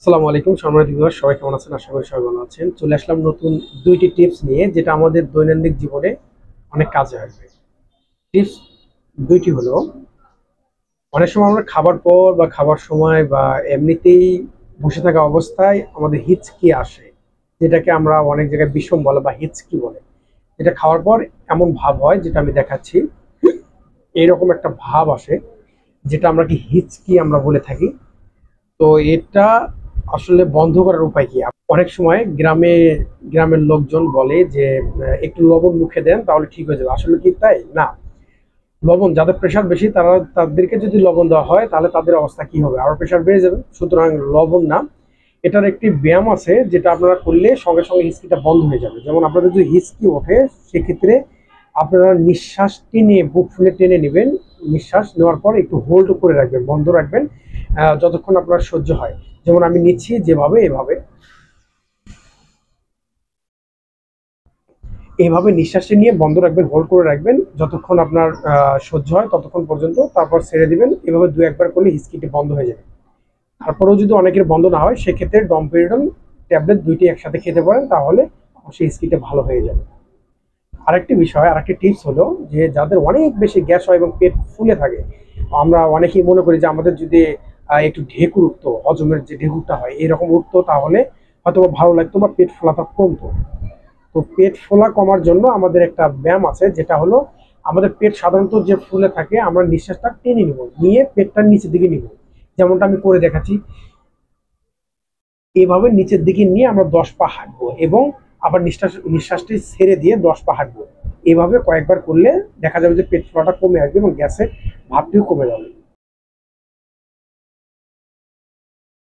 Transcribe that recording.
আসসালামু আলাইকুম সম্মানিত ভিউয়ার, সবাই কেমন আছেন? আশা করি সবাই ভালো আছেন। চলে আসলাম নতুন দুইটি টিপস নিয়ে, যেটা আমাদের দৈনন্দিন জীবনে অনেক কাজে আসবে। টিপস দুইটি হলো, অনেক সময় আমরা খাবার পর বা খাবার সময় বা এমনিতেই বসে থাকা অবস্থায় আমাদের হিচকি আসে, যেটাকে আমরা অনেক জায়গায় বিষম বলে বা হিচকি বলে। এটা খাওয়ার পর এমন ভাব হয়, যেটা আমি দেখাচ্ছি, এইরকম একটা ভাব আসে, যেটা আমরা কি হিচকি আমরা বলে থাকি। তো এটা আসলে বন্ধ করার উপায় কি? অনেক সময় গ্রামের লোকজন বলে যে একটু লবণ মুখে দেন তাহলে ঠিক হয়ে যাবে। আসলে কি তাই না? লবণ, যাদের প্রেশার বেশি তাদেরকে যদি লবণ দেওয়া হয় তাহলে তাদের অবস্থা কি হবে? আরো প্রেশার বেড়ে যাবে। সুতরাং লবণ না, এটার একটি ব্যায়াম আছে যেটা আপনারা করলে সঙ্গে সঙ্গে হিসকিটা বন্ধ হয়ে যাবে। যেমন আপনাদের যদি হিসকি ওঠে, সেক্ষেত্রে আপনারা নিঃশ্বাস টেনে, বুক ফুলে টেনে নেবেন। নিঃশ্বাস নেওয়ার পর একটু হোল্ড করে রাখবেন, বন্ধ রাখবেন যতক্ষণ আপনার সহ্য হয়। যেমন আমি নিচ্ছি যেভাবে, এভাবে এইভাবে নিঃশ্বাসটা নিয়ে বন্ধ রাখবেন, হোল্ড করে রাখবেন যতক্ষণ আপনার সহ্য হয় ততক্ষণ পর্যন্ত, তারপর ছেড়ে দিবেন। এভাবে দু একবার করলে হিসকিটি বন্ধ হয়ে যাবে। তারপরেও যদি অনেকের বন্ধ না হয়, সেক্ষেত্রে ডমপেরিডন ট্যাবলেট দুইটি একসাথে খেতে পারেন, তাহলে সেই হিসকিটা ভালো হয়ে যাবে। আরেকটি বিষয়, আরেকটি টিপস হলো যে যাদের অনেক বেশি গ্যাস হয় এবং পেট ফুলে থাকে, আমরা অনেকেই মনে করি যে আমাদের যদি একটু ঢেকুর উঠতো, হজমের যে ঢেকুরটা হয় এরকম উঠতো, তাহলে হয়তো ভালো লাগতো বা পেট ফোলাটা কমতো। তো পেট ফোলা কমার জন্য আমাদের একটা ব্যায়াম আছে, যেটা হলো, আমাদের পেট সাধারণত যে ফুলে থাকে, আমরা নিঃশ্বাসটা টেনে নিব, নিয়ে পেটটা নিচের দিকে নিব। যেমনটা আমি করে দেখাচ্ছি, এভাবে নিচের দিকে নিয়ে আমরা 10 পা হাঁটবো এবং আবার নিঃশ্বাসটি ছেড়ে দিয়ে 10 পা হাঁটবো। এভাবে কয়েকবার করলে দেখা যাবে যে পেট ফোলাটা কমে আসবে এবং গ্যাসের ভাবটিও কমে যাবে।